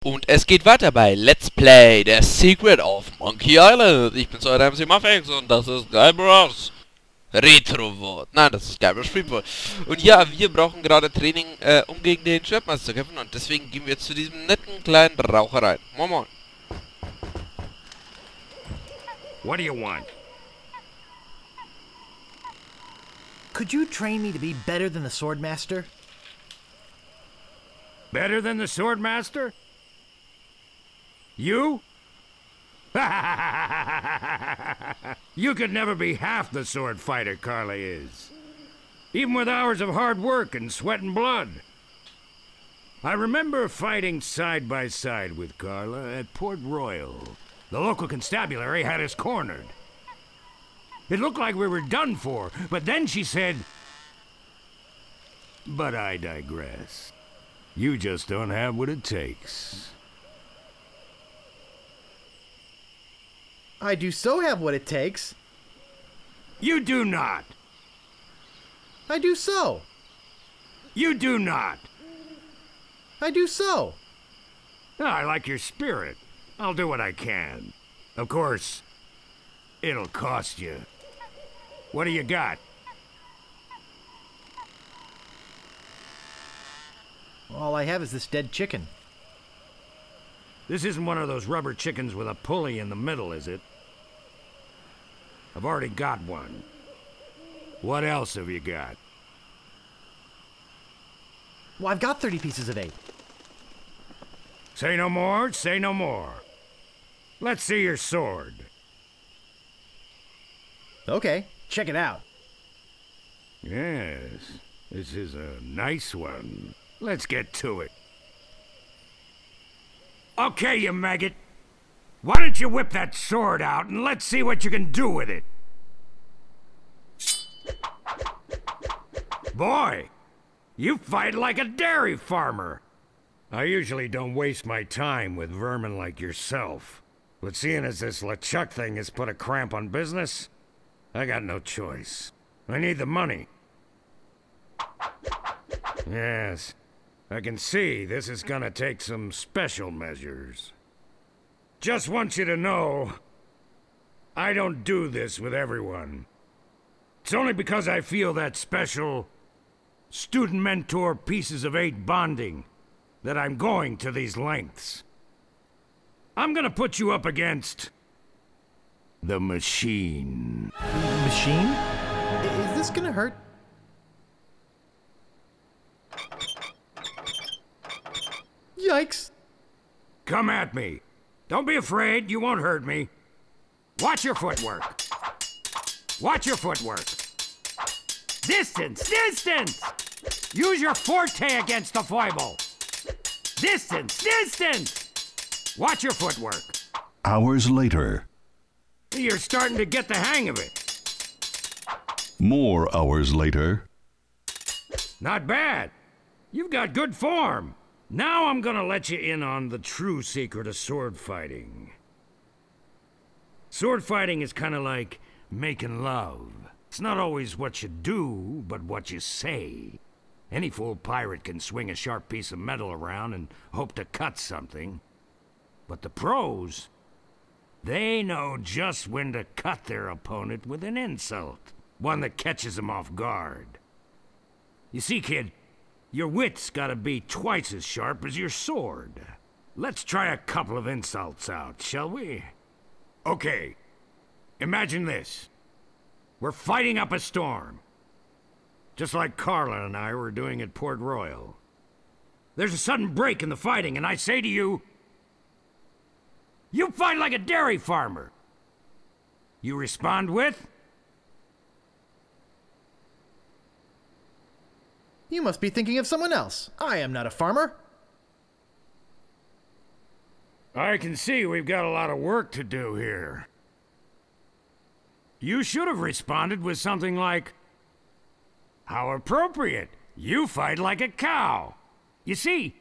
Und es geht weiter bei Let's Play The Secret of Monkey Island. Ich bin's, euer MC Muffix und das ist Guybrush Retro-Wort. Nein, das ist Guybrush Freeport. Und ja, wir brauchen gerade Training, um gegen den Schwertmeister zu kämpfen. Und deswegen gehen wir jetzt zu diesem netten kleinen Raucher rein. Moin Moin. What do you want? Could you train me to be better than the Swordmaster? Better than the Swordmaster? You? You could never be half the sword fighter Carla is. Even with hours of hard work and sweat and blood. I remember fighting side by side with Carla at Port Royal. The local constabulary had us cornered. It looked like we were done for, but then she said... But I digress. You just don't have what it takes. I do so have what it takes. You do not. I do so. You do not. I do so. I like your spirit. I'll do what I can. Of course, it'll cost you. What do you got? All I have is this dead chicken. This isn't one of those rubber chickens with a pulley in the middle, is it? I've already got one. What else have you got? Well, I've got 30 pieces of 8. Say no more, say no more. Let's see your sword. Okay, check it out. Yes, this is a nice one. Let's get to it. Okay, you maggot. Why don't you whip that sword out and let's see what you can do with it? Boy, you fight like a dairy farmer. I usually don't waste my time with vermin like yourself. But seeing as this LeChuck thing has put a cramp on business, I got no choice. I need the money. Yes, I can see this is gonna take some special measures. Just want you to know, I don't do this with everyone. It's only because I feel that special student-mentor pieces of 8 bonding that I'm going to these lengths. I'm gonna put you up against the machine. Machine? Is this gonna hurt? Yikes. Come at me. Don't be afraid, you won't hurt me. Watch your footwork. Watch your footwork. Distance, distance! Use your forte against the foible. Distance, distance! Watch your footwork. Hours later. You're starting to get the hang of it. More hours later. Not bad. You've got good form. Now I'm gonna let you in on the true secret of sword fighting. Sword fighting is kind of like making love. It's not always what you do, but what you say. Any fool pirate can swing a sharp piece of metal around and hope to cut something. But the pros, they know just when to cut their opponent with an insult. One that catches them off guard. You see, kid, your wit's gotta be twice as sharp as your sword. Let's try a couple of insults out, shall we? Okay, imagine this. We're fighting up a storm. Just like Carla and I were doing at Port Royal. There's a sudden break in the fighting, and I say to you, you fight like a dairy farmer. You respond with... You must be thinking of someone else. I am not a farmer. I can see we've got a lot of work to do here. You should have responded with something like, how appropriate. You fight like a cow. You see,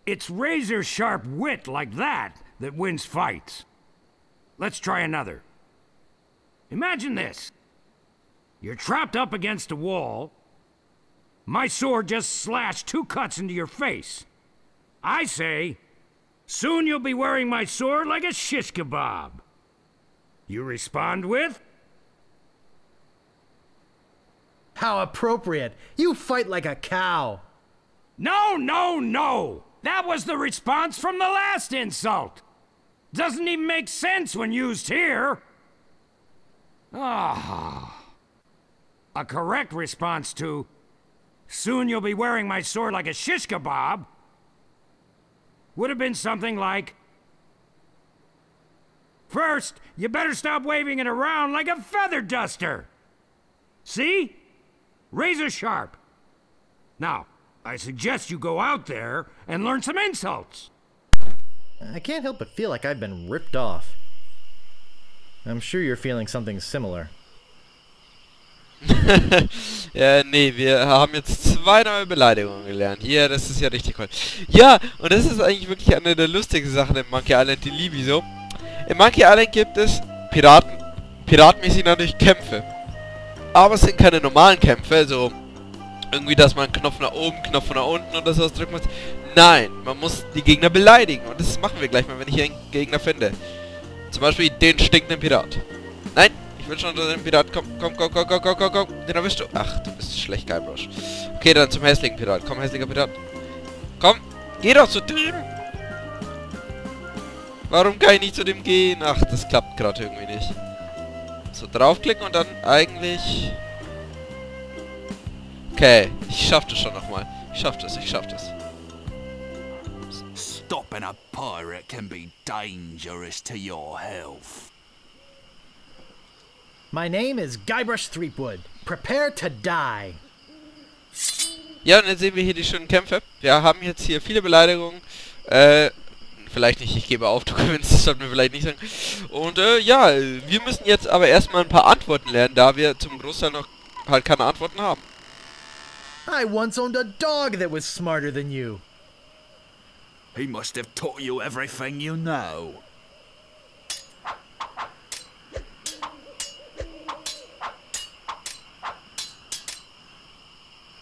it's razor-sharp wit like that that wins fights. Let's try another. Imagine this. You're trapped up against a wall. My sword just slashed 2 cuts into your face. I say, Soon you'll be wearing my sword like a shish kebab. You respond with? How appropriate. You fight like a cow. No, no, no! That was the response from the last insult! Doesn't even make sense when used here! Ah. A correct response to, soon you'll be wearing my sword like a shish kebab, would have been something like, first, you better stop waving it around like a feather duster! See? Razor sharp. Now, I suggest you go out there and learn some insults. I can't help but feel like I've been ripped off. I'm sure you're feeling something similar. Ja, nee, wir haben jetzt 2 neue Beleidigungen gelernt. Hier, das ist ja richtig cool. Ja, und das ist eigentlich wirklich eine der lustigsten Sachen im Monkey Island, die liebe ich so. Im Monkey Island gibt es piratenmäßig natürlich Kämpfe. Aber es sind keine normalen Kämpfe, so irgendwie, dass man einen Knopf nach oben, Knopf nach unten oder sowas drücken muss. Nein, man muss die Gegner beleidigen. Und das machen wir gleich mal, wenn ich hier einen Gegner finde. Zum Beispiel den stinkenden Pirat. Nein, ich will schon unter den Pirat. Komm. Den erwischst du. Ach, du bist schlecht, Guybrush. Okay, dann zum hässlichen Pirat. Komm, hässlicher Pirat. Komm, geh doch zu dem. Warum kann ich nicht zu dem gehen? Ach, das klappt gerade irgendwie nicht. So, draufklicken und dann eigentlich... Okay, ich schaff das schon nochmal. Ich schaff das. Stopping a pirate can be dangerous to your health. My name is Guybrush Threepwood. Prepare to die. Ja, und jetzt sehen wir hier die schönen Kämpfe. Wir haben jetzt hier viele Beleidigungen. Vielleicht nicht, ich gebe auf, du gewinnst, das sollten wir vielleicht nicht sagen. Und ja, wir müssen jetzt aber erstmal ein paar Antworten lernen, da wir zum Großteil noch halt keine Antworten haben. I once owned a dog that was smarter than you. He must have taught you everything you know.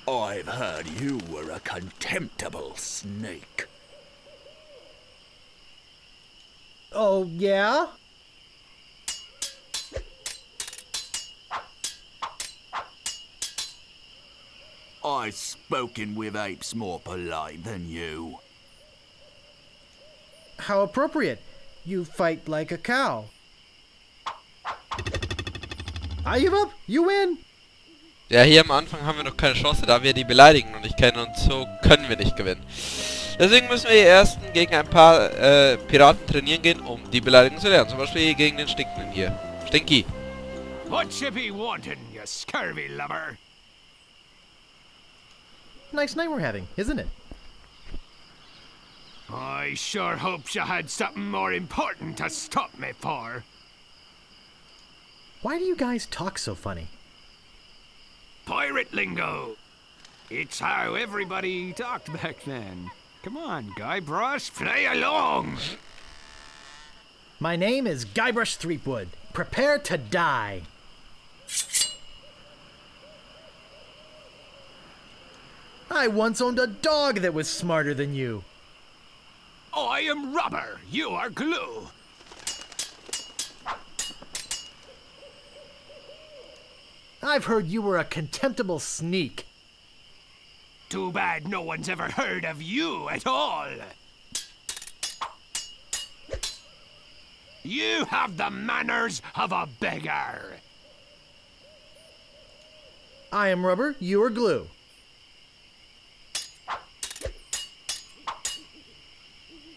I've heard you were a contemptible snake. Oh, yeah? I've spoken with apes more polite than you. How appropriate. You fight like a cow. I give up. You win. Ja, hier am Anfang haben wir noch keine Chance, da wir die Beleidigen noch nicht kennen und so können wir nicht gewinnen. Deswegen müssen wir erst gegen ein paar Piraten trainieren gehen, um die Beleidigung zu lernen. Zum Beispiel gegen den Stinkenden hier. Stinky. What you be wanting, you scurvy lover? Nice night we're having, isn't it? I sure hoped you had something more important to stop me for. Why do you guys talk so funny? Pirate lingo. It's how everybody talked back then. Come on, Guybrush, play along. My name is Guybrush Threepwood. Prepare to die. I once owned a dog that was smarter than you. I am rubber, you are glue. I've heard you were a contemptible sneak. Too bad no one's ever heard of you at all. You have the manners of a beggar. I am rubber, you are glue.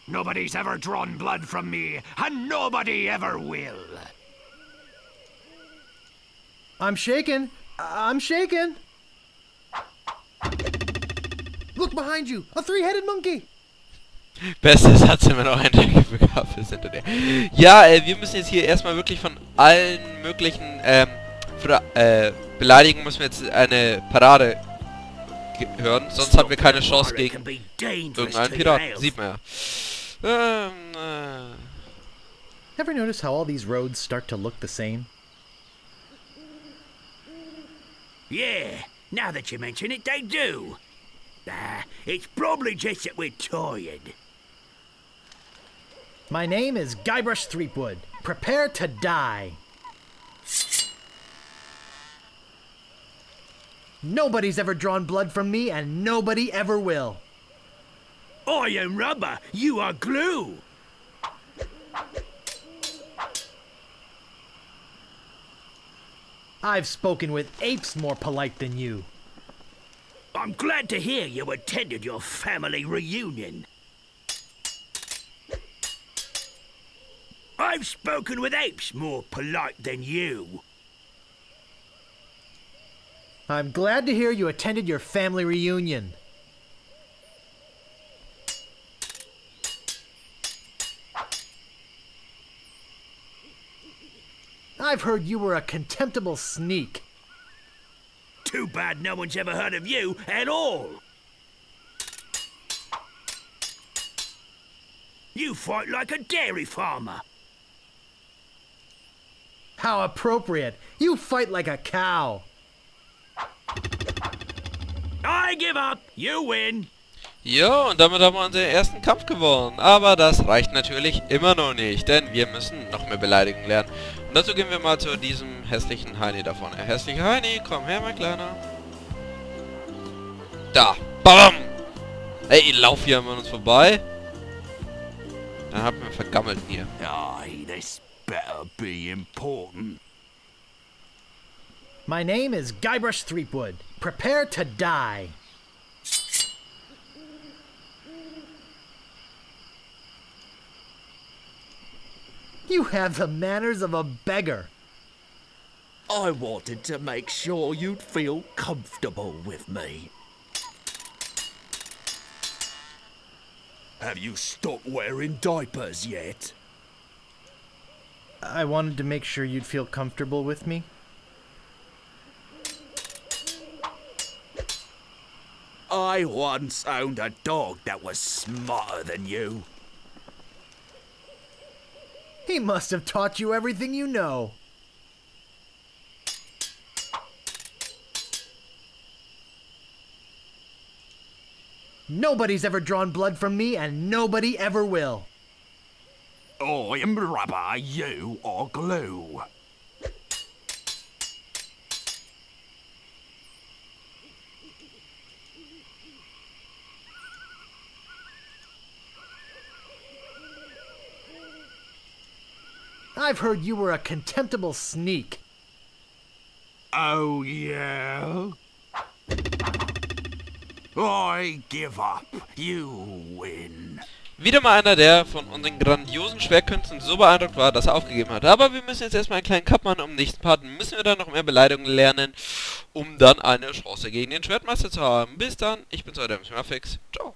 Nobody's ever drawn blood from me, and nobody ever will. I'm shaken. I'm shaken. Look behind you, a three-headed monkey. Bester Satz immer noch ein Begab ist hinter dir. Ja, wir müssen jetzt hier erstmal wirklich von allen möglichen Beleidigungen müssen wir jetzt eine Parade hören, sonst haben wir keine Chance gegen irgendeinen Piraten. Sieht man ja. Ever notice how all these roads start to look the same? Yeah, now that you mention it, they do. It's probably just that we're tired. My name is Guybrush Threepwood. Prepare to die. Nobody's ever drawn blood from me, and nobody ever will. I am rubber, you are glue. I've spoken with apes more polite than you. I'm glad to hear you attended your family reunion. I've spoken with apes more polite than you. I'm glad to hear you attended your family reunion. I've heard you were a contemptible sneak. Too bad no one's ever heard of you at all. You fight like a dairy farmer. How appropriate. You fight like a cow. I give up. You win. Jo, und damit haben wir unseren ersten Kampf gewonnen. Aber das reicht natürlich immer noch nicht, denn wir müssen noch mehr Beleidigungen lernen. Und dazu gehen wir mal zu diesem hässlichen Heini da vorne. Hässlicher Heini, komm her, mein Kleiner. Da, bam! Ey, lauf hier an uns vorbei. Dann haben wir vergammelt hier. Aye, this better be important. My name is Guybrush Threepwood. Prepare to die. You have the manners of a beggar. I wanted to make sure you'd feel comfortable with me. Have you stopped wearing diapers yet? I wanted to make sure you'd feel comfortable with me. I once owned a dog that was smarter than you. He must have taught you everything you know. Nobody's ever drawn blood from me, and nobody ever will. I am rubber, you are glue. I've heard you were a contemptible sneak. Oh, yeah? I give up. You win. Wieder mal einer, der von unseren grandiosen Schwerkünsten so beeindruckt war, dass er aufgegeben hat. Aber wir müssen jetzt erstmal einen kleinen Cut machen. Im nächsten Part müssen wir dann noch mehr Beleidigungen lernen, um dann eine Chance gegen den Schwertmeister zu haben. Bis dann, ich bin's, euer Ciao.